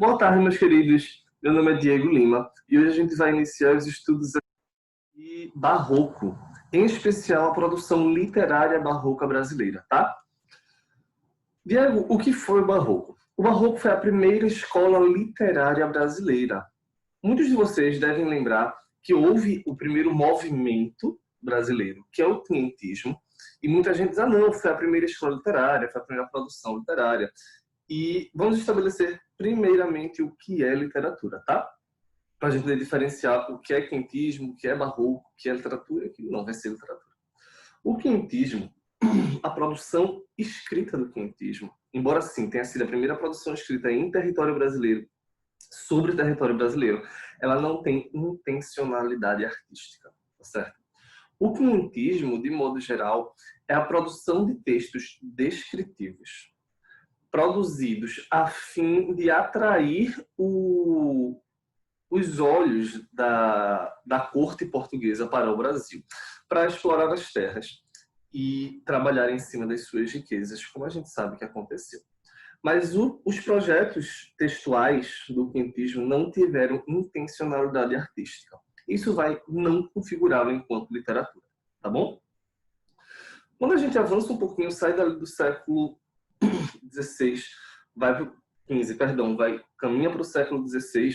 Boa tarde, meus queridos. Meu nome é Diego Lima e hoje a gente vai iniciar os estudos de Barroco, em especial a produção literária barroca brasileira, tá? Diego, o que foi o Barroco? O Barroco foi a primeira escola literária brasileira. Muitos de vocês devem lembrar que houve o primeiro movimento brasileiro, que é o quinhentismo, e muita gente diz, não, foi a primeira escola literária, foi a primeira produção literária. E vamos estabelecer primeiramente o que é literatura, tá? Para a gente poder diferenciar o que é quinhentismo, o que é barroco, o que é literatura e o que não vai ser literatura. O quinhentismo, a produção escrita do quinhentismo, embora sim tenha sido a primeira produção escrita em território brasileiro, sobre território brasileiro, ela não tem intencionalidade artística, tá certo? O quinhentismo, de modo geral, é a produção de textos descritivos, produzidos a fim de atrair os olhos da corte portuguesa para o Brasil, para explorar as terras e trabalhar em cima das suas riquezas, como a gente sabe que aconteceu. Mas os projetos textuais do quinhentismo não tiveram intencionalidade artística. Isso vai não configurá-lo enquanto literatura, tá bom? Quando a gente avança um pouquinho, sai do século XVI, vai para o XV, perdão, caminha para o século XVI,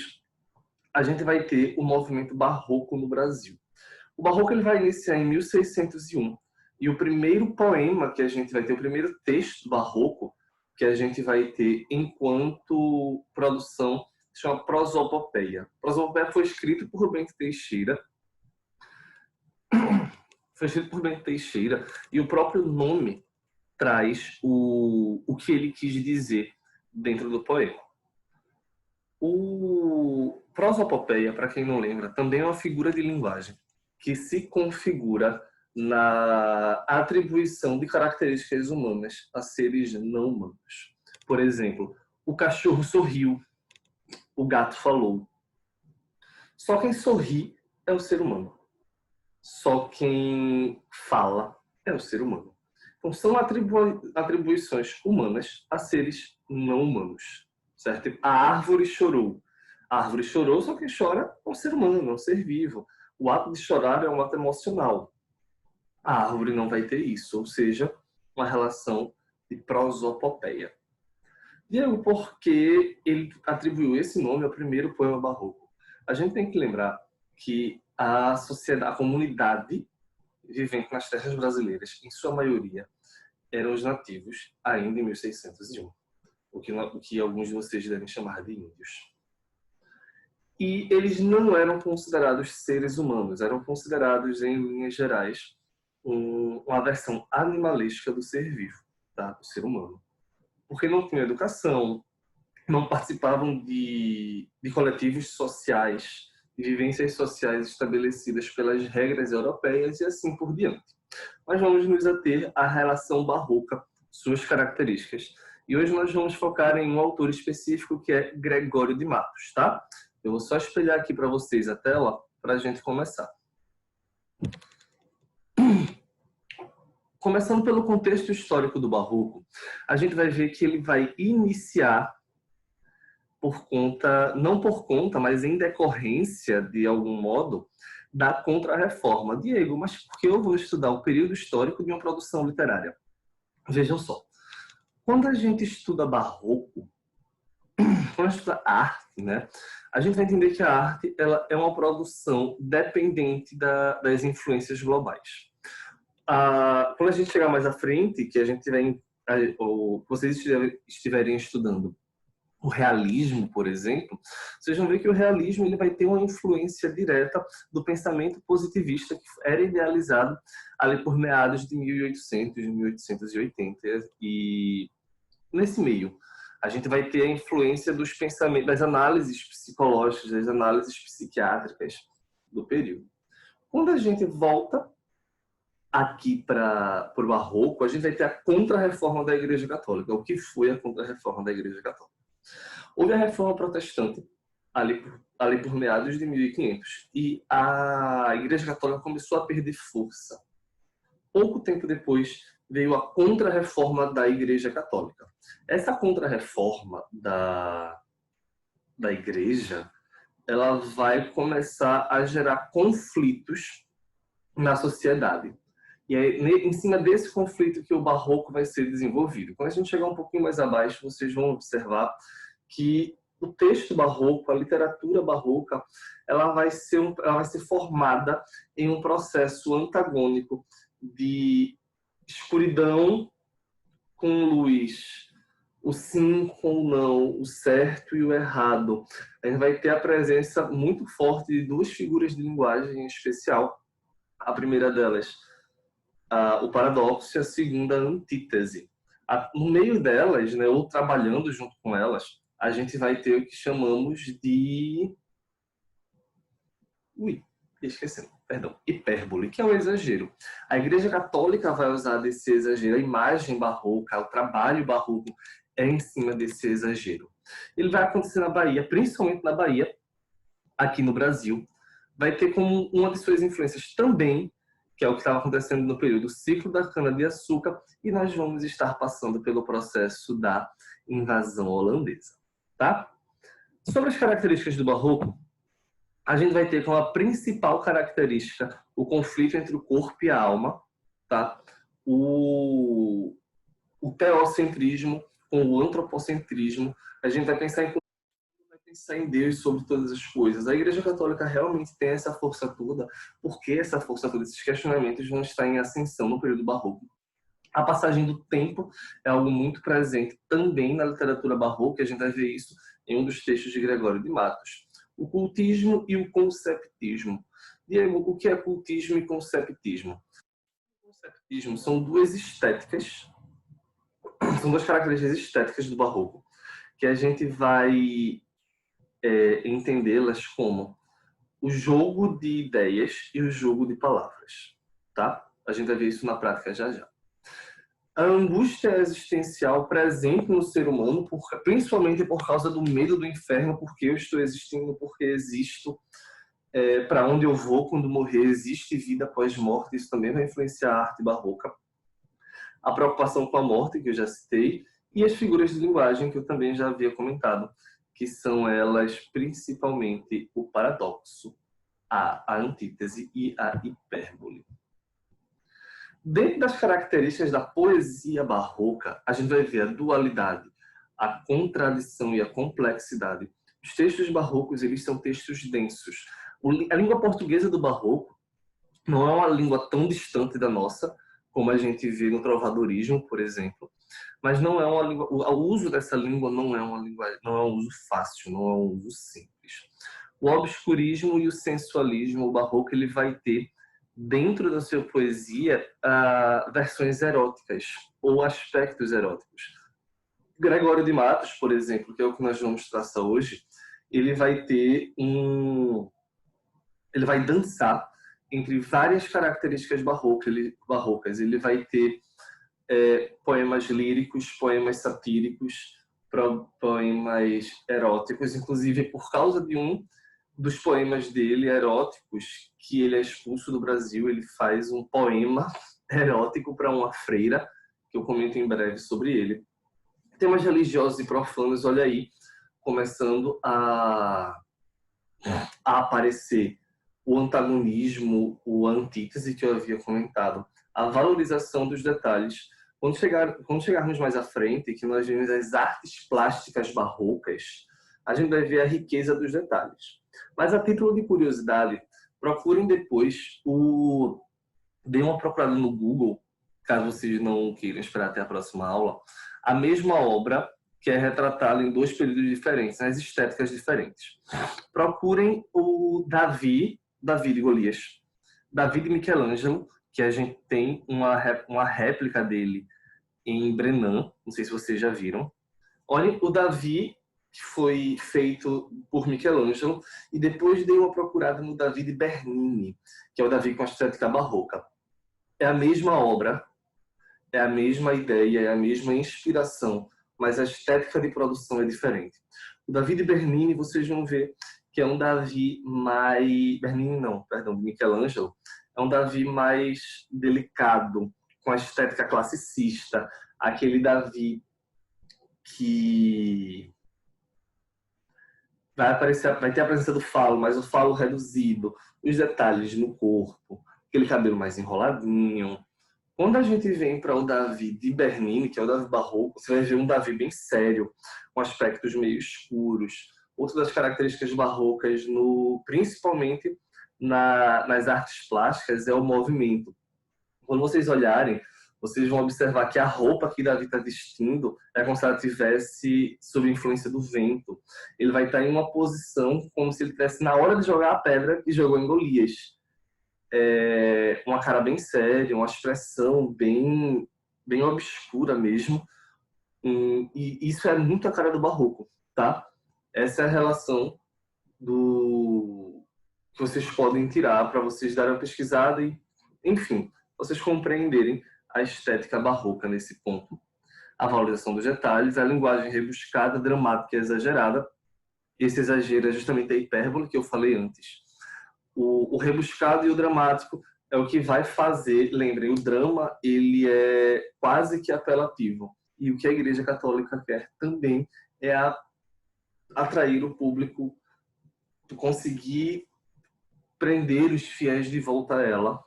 a gente vai ter o movimento barroco no Brasil. O barroco ele vai iniciar em 1601 e o primeiro poema que a gente vai ter, o primeiro texto barroco que a gente vai ter enquanto produção, se chama Prosopopeia. Prosopopeia foi escrito por Bento Teixeira. Foi escrito por Bento Teixeira e o próprio nome traz o que ele quis dizer dentro do poema. O prosopopeia, para quem não lembra, também é uma figura de linguagem que se configura na atribuição de características humanas a seres não humanos. Por exemplo, o cachorro sorriu, o gato falou. Só quem sorri é o ser humano. Só quem fala é o ser humano. Então, são atribuições humanas a seres não humanos. Certo? A árvore chorou. A árvore chorou, só quem chora é um ser humano, é um ser vivo. O ato de chorar é um ato emocional. A árvore não vai ter isso, ou seja, uma relação de prosopopeia. Diego, por que ele atribuiu esse nome ao primeiro poema barroco? A gente tem que lembrar que a sociedade, a comunidade vivente nas terras brasileiras, em sua maioria, eram os nativos ainda em 1601. O que alguns de vocês devem chamar de índios. E eles não eram considerados seres humanos, eram considerados, em linhas gerais, uma versão animalesca do ser vivo, tá? Do ser humano. Porque não tinham educação, não participavam de coletivos sociais, de vivências sociais estabelecidas pelas regras europeias e assim por diante. Mas vamos nos ater à relação barroca, suas características. E hoje nós vamos focar em um autor específico que é Gregório de Matos, tá? Eu vou só espelhar aqui para vocês a tela para a gente começar. Começando pelo contexto histórico do Barroco, a gente vai ver que ele vai iniciar não por conta, mas em decorrência, de algum modo, da Contra-Reforma. Diego, mas por que eu vou estudar o período histórico de uma produção literária? Vejam só. Quando a gente estuda barroco, quando a gente estuda arte, né, a gente vai entender que a arte ela é uma produção dependente das influências globais. Quando a gente chegar mais à frente, que a gente ou vocês estiverem estudando o realismo, por exemplo, vocês vão ver que o realismo ele vai ter uma influência direta do pensamento positivista que era idealizado ali por meados de 1800, 1880 e nesse meio a gente vai ter a influência dos pensamentos, das análises psicológicas, das análises psiquiátricas do período. Quando a gente volta aqui para o Barroco, a gente vai ter a Contra-Reforma da Igreja Católica. O que foi a Contra-Reforma da Igreja Católica? Houve a Reforma Protestante ali por meados de 1500 e a Igreja Católica começou a perder força. Pouco tempo depois veio a Contra-Reforma da Igreja Católica. Essa Contra-Reforma da da igreja, ela vai começar a gerar conflitos na sociedade. E é em cima desse conflito que o barroco vai ser desenvolvido. Quando a gente chegar um pouquinho mais abaixo, vocês vão observar que o texto barroco, a literatura barroca, ela vai ser formada em um processo antagônico de escuridão com luz, o sim com o não, o certo e o errado. A gente vai ter a presença muito forte de duas figuras de linguagem em especial. A primeira delas, o paradoxo, e a segunda, a antítese. No meio delas, né, ou trabalhando junto com elas, a gente vai ter o que chamamos de... esquecendo. Perdão, hipérbole, que é o exagero. A Igreja Católica vai usar desse exagero, a imagem barroca, o trabalho barroco é em cima desse exagero. Ele vai acontecer na Bahia, principalmente na Bahia, aqui no Brasil. Vai ter como uma de suas influências também, que é o que estava acontecendo no período ciclo da cana-de-açúcar, e nós vamos estar passando pelo processo da invasão holandesa. Tá? Sobre as características do barroco, a gente vai ter como a principal característica o conflito entre o corpo e a alma, tá? O teocentrismo com o antropocentrismo. A gente vai pensar em Deus sobre todas as coisas. A Igreja Católica realmente tem essa força toda, porque essa força toda, esses questionamentos vão estar em ascensão no período barroco. A passagem do tempo é algo muito presente também na literatura barroca, a gente vai ver isso em um dos textos de Gregório de Matos. O cultismo e o conceptismo. Diego, o que é cultismo e conceptismo? O conceptismo são duas estéticas, são duas características estéticas do barroco, que a gente vai entendê-las como o jogo de ideias e o jogo de palavras, tá? A gente vai ver isso na prática já já. A angústia existencial presente no ser humano, principalmente por causa do medo do inferno, porque eu estou existindo, porque existo, para onde eu vou quando morrer, existe vida após morte, isso também vai influenciar a arte barroca. A preocupação com a morte, que eu já citei, e as figuras de linguagem, que eu também já havia comentado, que são elas principalmente o paradoxo, a antítese e a hipérbole. Dentro das características da poesia barroca, a gente vai ver a dualidade, a contradição e a complexidade. Os textos barrocos, eles são textos densos. A língua portuguesa do barroco não é uma língua tão distante da nossa, como a gente vê no trovadorismo, por exemplo, mas não é uma língua, o uso dessa língua não é um uso fácil, não é um uso simples. O obscurismo e o sensualismo, o barroco, ele vai ter dentro da sua poesia versões eróticas ou aspectos eróticos. Gregório de Matos, por exemplo, que é o que nós vamos traçar hoje, ele vai ter ele vai dançar entre várias características barrocas. Ele vai ter poemas líricos, poemas satíricos, poemas eróticos, inclusive por causa de um dos poemas dele eróticos, que ele é expulso do Brasil, ele faz um poema erótico para uma freira, que eu comento em breve sobre ele. Temas religiosos e profanos, olha aí, começando a aparecer o antagonismo, a antítese que eu havia comentado, a valorização dos detalhes. Quando chegarmos mais à frente, que nós vemos as artes plásticas barrocas, a gente vai ver a riqueza dos detalhes. Mas a título de curiosidade, procurem depois deem uma procurada no Google, caso vocês não queiram esperar até a próxima aula, a mesma obra que é retratada em dois períodos diferentes, nas estéticas diferentes. Procurem o Davi de Golias. Davi de Michelangelo, que a gente tem uma réplica dele em Brenan, não sei se vocês já viram. Olhem o Davi, que foi feito por Michelangelo, e depois dei uma procurada no Davi de Bernini, que é o Davi com a estética barroca. É a mesma obra, é a mesma ideia, é a mesma inspiração, mas a estética de produção é diferente. O Davi de Bernini, vocês vão ver que é um Davi mais... Bernini não, perdão, de Michelangelo. É um Davi mais delicado, com a estética classicista. Aquele Davi que vai ter a presença do falo, mas o falo reduzido, os detalhes no corpo, aquele cabelo mais enroladinho. Quando a gente vem para o Davi de Bernini, que é o Davi barroco, você vai ver um Davi bem sério, com aspectos meio escuros. Outra das características barrocas, principalmente nas artes plásticas, é o movimento. Quando vocês olharem, vocês vão observar que a roupa que Davi está vestindo é como se ela estivesse sob a influência do vento. Ele vai estar em uma posição como se ele estivesse na hora de jogar a pedra que jogou em Golias. Uma cara bem séria, uma expressão bem obscura mesmo. E isso é muito a cara do barroco, tá? Essa é a relação que vocês podem tirar para vocês darem uma pesquisada e, enfim, vocês compreenderem a estética barroca nesse ponto. A valorização dos detalhes, a linguagem rebuscada, dramática e exagerada. Esse exagero é justamente a hipérbole que eu falei antes. O rebuscado e o dramático é o que vai fazer, lembrem, o drama ele é quase que apelativo. E o que a Igreja Católica quer também é atrair o público, conseguir prender os fiéis de volta a ela.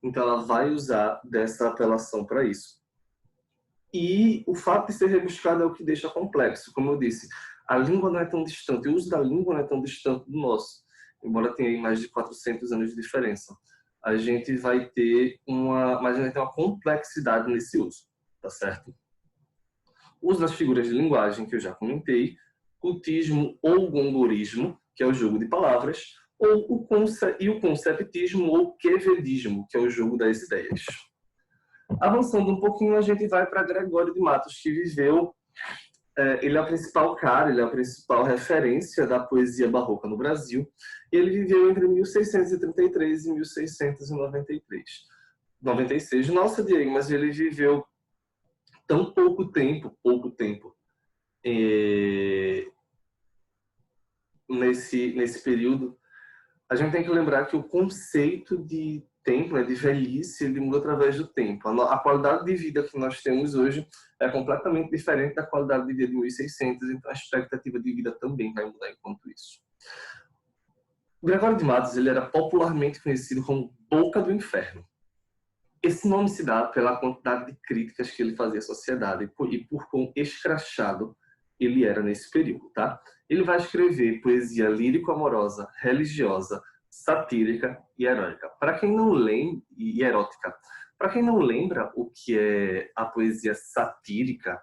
Então ela vai usar dessa apelação para isso. E o fato de ser rebuscado é o que deixa complexo. Como eu disse, a língua não é tão distante, o uso da língua não é tão distante do nosso, embora tenha mais de 400 anos de diferença. A gente vai ter uma complexidade nesse uso, tá certo? O uso das figuras de linguagem, que eu já comentei, cultismo ou gongorismo, que é o jogo de palavras, o conceptismo ou quevedismo, que é o jogo das ideias. Avançando um pouquinho, a gente vai para Gregório de Matos, que viveu... ele é o principal cara, ele é a principal referência da poesia barroca no Brasil. Ele viveu entre 1633 e 1696. Nossa, Diego, mas ele viveu tão pouco tempo, nesse período. A gente tem que lembrar que o conceito de tempo, de velhice, ele muda através do tempo. A qualidade de vida que nós temos hoje é completamente diferente da qualidade de vida de 1600, então a expectativa de vida também vai mudar enquanto isso. O Gregório de Matos ele era popularmente conhecido como Boca do Inferno. Esse nome se dá pela quantidade de críticas que ele fazia à sociedade e por quão escrachado ele era nesse período, tá? Ele vai escrever poesia lírico-amorosa, religiosa, satírica e heróica. Para quem não lembra, e erótica. Para quem não lembra o que é a poesia satírica,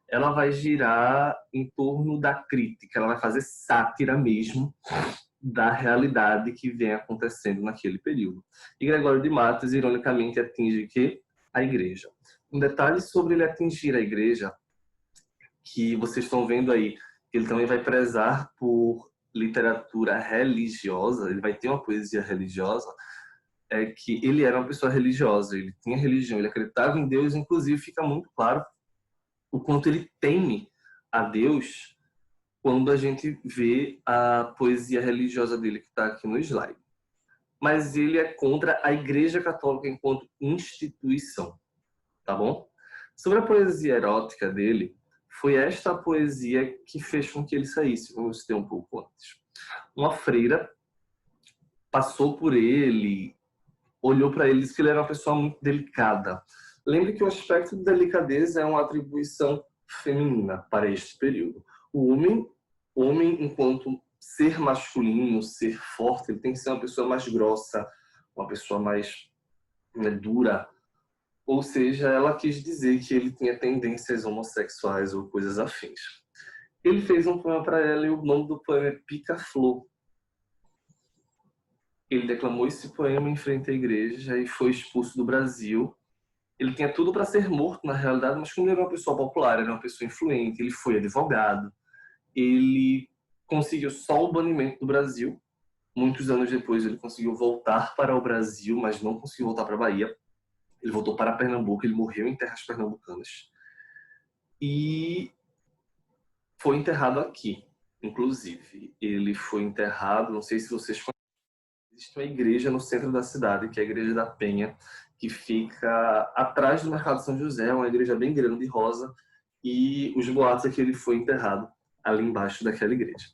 ela vai girar em torno da crítica, ela vai fazer sátira mesmo da realidade que vem acontecendo naquele período. E Gregório de Matos, ironicamente, atinge que a igreja. Um detalhe sobre ele atingir a igreja, que vocês estão vendo aí, ele também vai prezar por literatura religiosa, ele vai ter uma poesia religiosa, é que ele era uma pessoa religiosa, ele tinha religião, ele acreditava em Deus, inclusive fica muito claro o quanto ele teme a Deus quando a gente vê a poesia religiosa dele que está aqui no slide. Mas ele é contra a Igreja Católica enquanto instituição, tá bom? Sobre a poesia erótica dele, foi esta poesia que fez com que ele saísse, como eu citei um pouco antes. Uma freira passou por ele, olhou para ele e disse que ele era uma pessoa muito delicada. Lembre que o aspecto de delicadeza é uma atribuição feminina para este período. O homem enquanto ser masculino, ser forte, ele tem que ser uma pessoa mais grossa, uma pessoa mais dura. Ou seja, ela quis dizer que ele tinha tendências homossexuais ou coisas afins. Ele fez um poema para ela e o nome do poema é Pica-Flor. Ele declamou esse poema em frente à igreja e foi expulso do Brasil. Ele tinha tudo para ser morto, na realidade, mas como ele era uma pessoa popular, era uma pessoa influente, ele foi advogado, ele conseguiu só o banimento do Brasil. Muitos anos depois ele conseguiu voltar para o Brasil, mas não conseguiu voltar para a Bahia. Ele voltou para Pernambuco, ele morreu em terras pernambucanas. E foi enterrado aqui, inclusive. Ele foi enterrado, não sei se vocês conhecem, existe uma igreja no centro da cidade, que é a Igreja da Penha, que fica atrás do Mercado São José, uma igreja bem grande, rosa, e os boatos é que ele foi enterrado ali embaixo daquela igreja.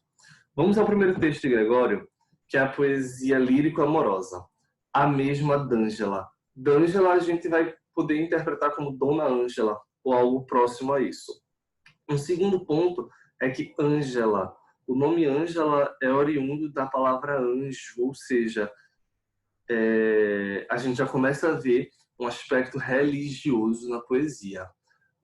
Vamos ao primeiro texto de Gregório, que é a poesia lírico-amorosa, a mesma d'Ângela. D'Ângela a gente vai poder interpretar como Dona Ângela, ou algo próximo a isso. Um segundo ponto é que Ângela, o nome Ângela é oriundo da palavra anjo, ou seja, a gente já começa a ver um aspecto religioso na poesia.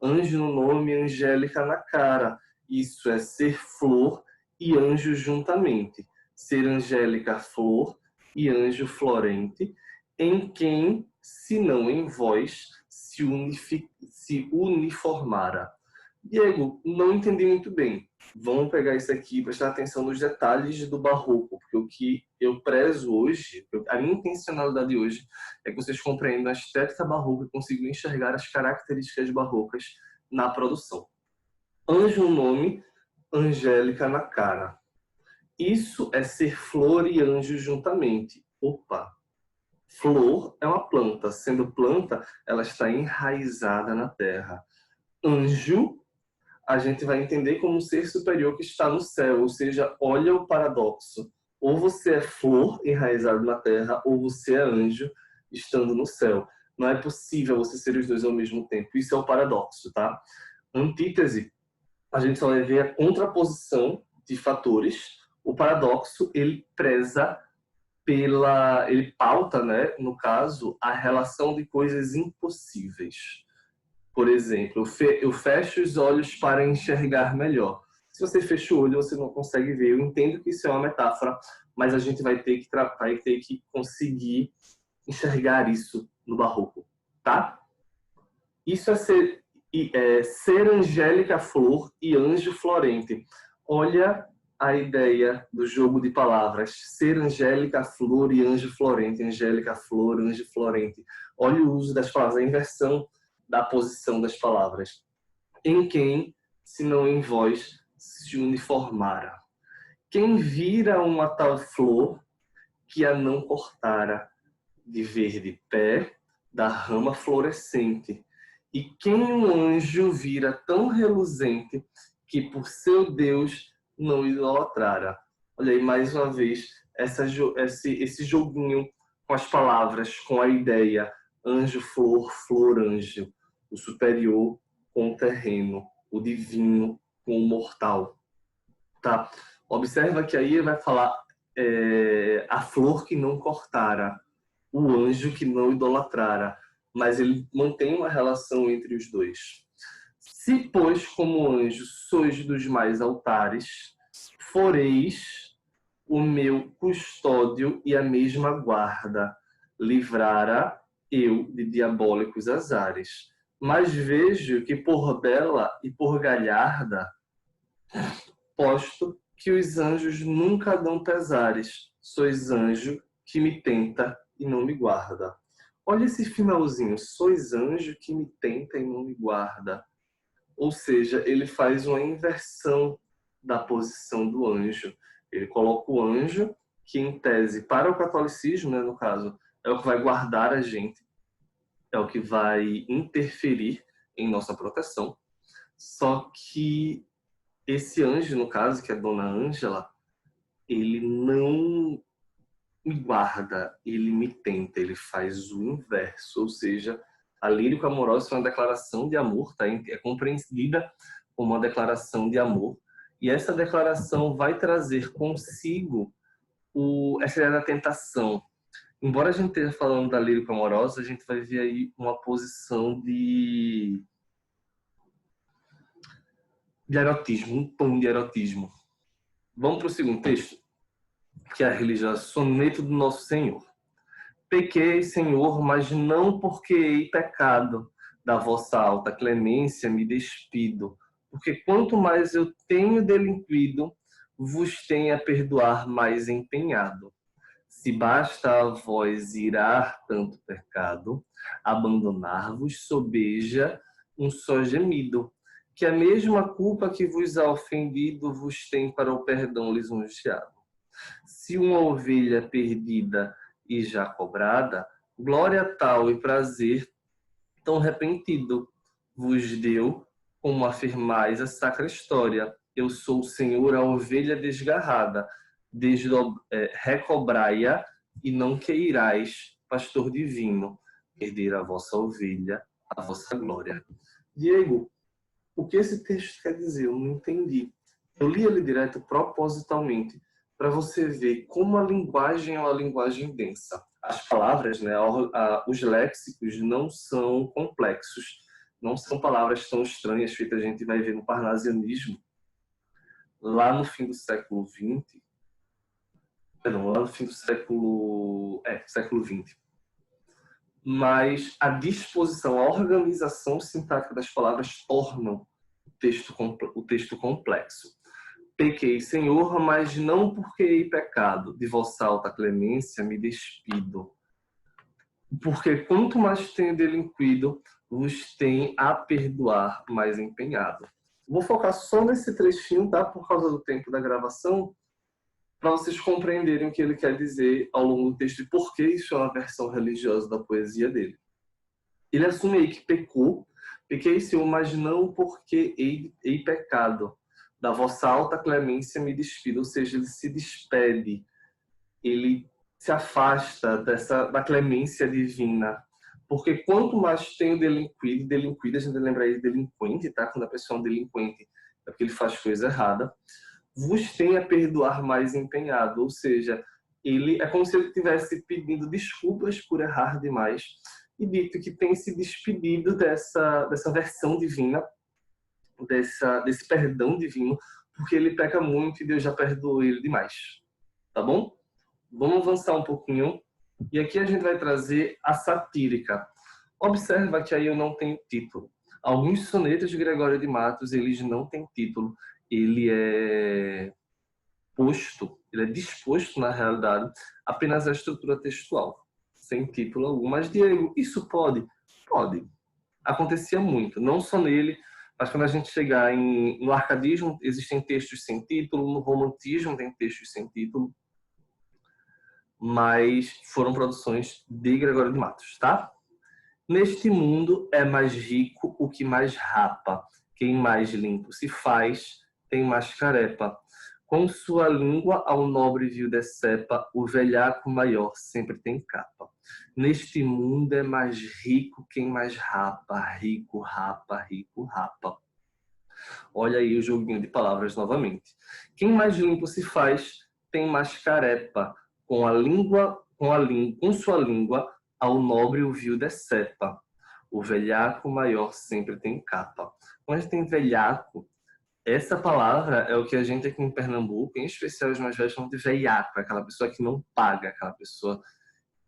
Anjo no nome, angélica na cara. Isso é ser flor e anjo juntamente. Ser angélica flor e anjo florente, em quem, se não em vós, se uniformara. Diego, não entendi muito bem. Vamos pegar isso aqui e prestar atenção nos detalhes do barroco, porque o que eu prezo hoje, a minha intencionalidade hoje, é que vocês compreendam a estética barroca e consigam enxergar as características barrocas na produção. Anjo no nome, angélica na cara. Isso é ser flor e anjo juntamente. Opa! Flor é uma planta. Sendo planta, ela está enraizada na terra. Anjo, a gente vai entender como um ser superior que está no céu, ou seja, olha o paradoxo. Ou você é flor enraizado na terra, ou você é anjo estando no céu. Não é possível você ser os dois ao mesmo tempo. Isso é o paradoxo, tá? Antítese, a gente só vai ver a contraposição de fatores. O paradoxo, ele preza ele pauta, né, no caso, a relação de coisas impossíveis. Por exemplo, eu fecho os olhos para enxergar melhor. Se você fecha o olho, você não consegue ver. Eu entendo que isso é uma metáfora, mas a gente vai ter que conseguir enxergar isso no barroco, tá? Isso é ser angélica flor e anjo florente. Olha a ideia do jogo de palavras. Ser angélica flor e anjo florente. Angélica flor, anjo florente. Olha o uso das palavras, a inversão da posição das palavras. Em quem, se não em vós, se uniformara. Quem vira uma tal flor que a não cortara, de verde pé, da rama florescente. E quem um anjo vira tão reluzente, que por seu Deus não idolatrara. Olha aí, mais uma vez, esse joguinho com as palavras, com a ideia, anjo-flor, flor-anjo, o superior com o terreno, o divino com o mortal. Tá? Observa que aí vai falar a flor que não cortara, o anjo que não idolatrara, mas ele mantém uma relação entre os dois. Se, pois, como anjo sois dos mais altares, foreis o meu custódio e a mesma guarda, livrara eu de diabólicos azares. Mas vejo que por bela e por galharda, posto que os anjos nunca dão pesares, sois anjo que me tenta e não me guarda. Olha esse finalzinho, sois anjo que me tenta e não me guarda. Ou seja, ele faz uma inversão da posição do anjo. Ele coloca o anjo, que em tese, para o catolicismo, né, no caso, é o que vai guardar a gente, é o que vai interferir em nossa proteção. Só que esse anjo, no caso, que é Dona Ângela, ele não me guarda, ele me tenta, ele faz o inverso, ou seja, a lírica amorosa é uma declaração de amor, tá? É compreendida como uma declaração de amor, e essa declaração vai trazer consigo essa ideia da tentação. Embora a gente esteja falando da lírica amorosa, a gente vai ver aí uma posição de erotismo, um tom de erotismo. Vamos para o segundo texto, que é a religiosa Soneto do Nosso Senhor. Pequei, Senhor, mas não porque hei pecado. Da vossa alta clemência me despido, porque quanto mais eu tenho delinquido, vos tenho a perdoar mais empenhado. Se basta a vós irar tanto pecado, abandonar-vos sobeja um só gemido, que a mesma culpa que vos ha ofendido vos tem para o perdão lisonjeado. Se uma ovelha perdida e já cobrada, glória tal e prazer tão repentino vos deu, como afirmais a sacra história, eu sou o Senhor, a ovelha desgarrada. Recobrai-a e não queirais, pastor divino, perder a vossa ovelha, a vossa glória. Diego, o que esse texto quer dizer? Eu não entendi. Eu li ele direto propositalmente, para você ver como a linguagem é uma linguagem densa. As palavras, né, os léxicos não são complexos, não são palavras tão estranhas, feitas a gente vai ver no parnasianismo, lá no fim do século XX, perdão, lá no fim do século XX. Mas a disposição, a organização sintática das palavras tornam o texto complexo. Pequei, Senhor, mas não porque hei pecado. De vossa alta clemência me despido. Porque quanto mais tenho delinquido, vos tem a perdoar mais empenhado. Vou focar só nesse trechinho, tá? Por causa do tempo da gravação, para vocês compreenderem o que ele quer dizer ao longo do texto e por que isso é uma versão religiosa da poesia dele. Ele assume aí que pecou, pequei, Senhor, mas não porque hei pecado. Da vossa alta clemência me despido, ou seja, ele se despede, ele se afasta da clemência divina, porque quanto mais tenho delinquido, a gente lembra aí de delinquente, tá? Quando a pessoa é um delinquente, é porque ele faz coisa errada, vos tem a perdoar mais empenhado, ou seja, ele é como se ele estivesse pedindo desculpas por errar demais e dito que tem se despedido dessa versão divina, desse perdão divino, porque ele peca muito e Deus já perdoou ele demais. Tá bom? Vamos avançar um pouquinho. E aqui a gente vai trazer a satírica. Observa que aí eu não tenho título. Alguns sonetos de Gregório de Matos, eles não têm título. Ele é disposto, na realidade, apenas à estrutura textual, sem título algum. Mas, Diego, isso pode? Pode. Acontecia muito, não só nele, mas quando a gente chegar no arcadismo, existem textos sem título, no romantismo tem textos sem título, mas foram produções de Gregório de Matos, tá? Neste mundo é mais rico o que mais rapa, quem mais limpo se faz, tem mais carepa. Com sua língua ao nobre vil decepa, o velhaco maior sempre tem capa. Neste mundo é mais rico quem mais rapa, rico, rapa, rico, rapa. Olha aí o joguinho de palavras novamente. Quem mais limpo se faz, tem mais carepa. Com sua língua, ao nobre o vil decepa. O velhaco maior sempre tem capa. Quando a gente tem velhaco, essa palavra é o que a gente aqui em Pernambuco, em especial os mais velhos, chamam de velhaco. É aquela pessoa que não paga, aquela pessoa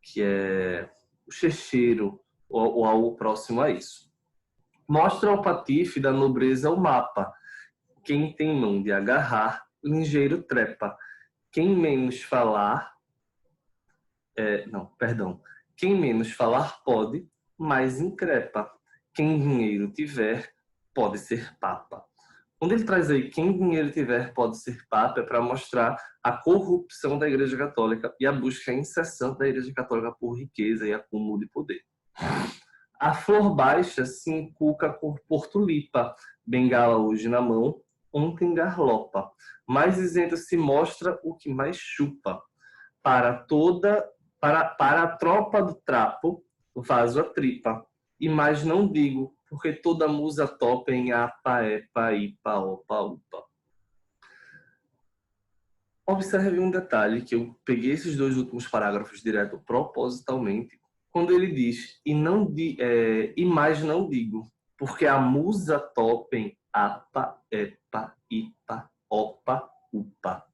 que é o checheiro ou algo próximo a isso. Mostra ao patife da nobreza o mapa. Quem tem mão de agarrar, ligeiro trepa. Quem menos falar... Quem menos falar pode, mais increpa. Quem dinheiro tiver, pode ser papa. Quando ele traz aí quem dinheiro tiver pode ser papa, é para mostrar a corrupção da Igreja Católica e a busca incessante da Igreja Católica por riqueza e acúmulo de poder. A flor baixa se inculca por tulipa, bengala hoje na mão, ontem garlopa. Mais isento se mostra o que mais chupa. Para a tropa do trapo, vaso a tripa. E mais não digo, porque toda musa topa em apa, epa, ipa, opa, upa. Observe um detalhe, que eu peguei esses dois últimos parágrafos direto propositalmente, quando ele diz, e mais não digo, porque a musa topa em apa, epa, ipa, opa, upa.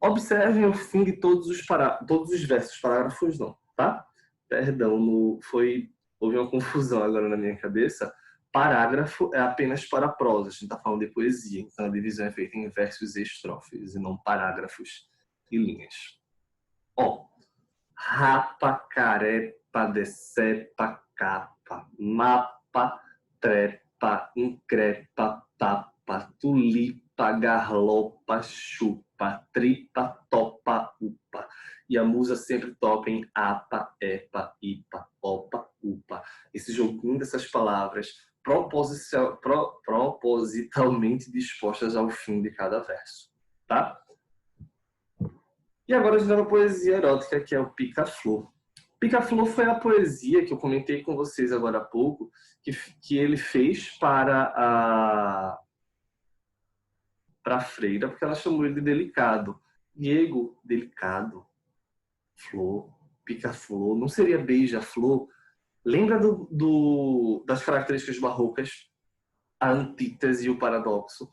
Observem o fim de todos os versos, parágrafos não, tá? Perdão, houve uma confusão agora na minha cabeça. Parágrafo é apenas para prosa, a gente está falando de poesia, então a divisão é feita em versos e estrofes, e não parágrafos e linhas. Ó, rapa, carepa, decepa, capa, mapa, trepa, increpa, tapa, tulipa, garlopa, chupa, tripa, topa, upa. E a musa sempre topa em apa, epa, ipa, opa, upa. Esse joguinho dessas palavras propositalmente dispostas ao fim de cada verso, tá? E agora a gente vai para a poesia erótica, que é o Pica-Flor. Pica-Flor foi a poesia que eu comentei com vocês agora há pouco, que ele fez para a freira, porque ela chamou ele de delicado. Diego, delicado, flor, pica-flor, não seria beija-flor? Lembra das características barrocas? A antítese e o paradoxo.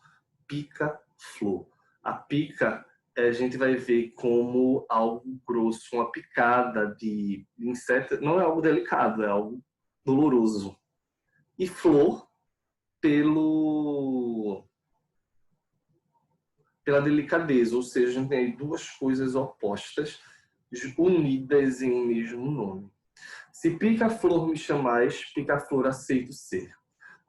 Pica-flor. A pica, a gente vai ver como algo grosso, uma picada de inseto. Não é algo delicado, é algo doloroso. E flor, pela delicadeza, ou seja, a gente tem aí duas coisas opostas unidas em um mesmo nome. Se pica-flor me chamais, pica-flor aceito ser.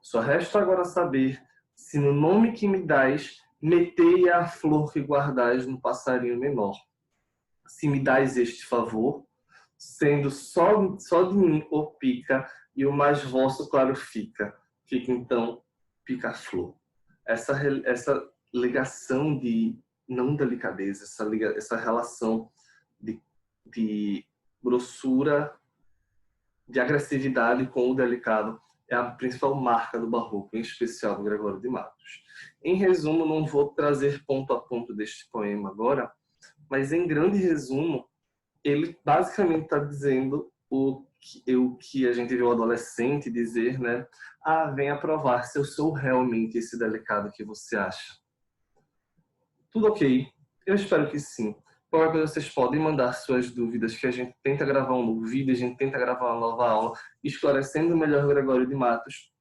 Só resta agora saber se no nome que me dás, metei a flor que guardais no passarinho menor. Se me dás este favor, sendo só de mim o pica, e o mais vosso claro fica então pica-flor. Essa ligação de não delicadeza, essa relação de grossura, de agressividade com o delicado, é a principal marca do barroco, em especial do Gregório de Matos. Em resumo, não vou trazer ponto a ponto deste poema agora, mas em grande resumo, ele basicamente está dizendo o que a gente viu o adolescente dizer, né? Venha provar se eu sou realmente esse delicado que você acha. Tudo ok? Eu espero que sim. Qualquer coisa vocês podem mandar suas dúvidas, que a gente tenta gravar um novo vídeo, a gente tenta gravar uma nova aula, esclarecendo melhor Gregório de Matos.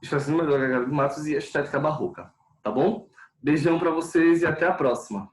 Esclarecendo melhor Gregório de Matos e a estética barroca. Tá bom? Beijão para vocês e até a próxima.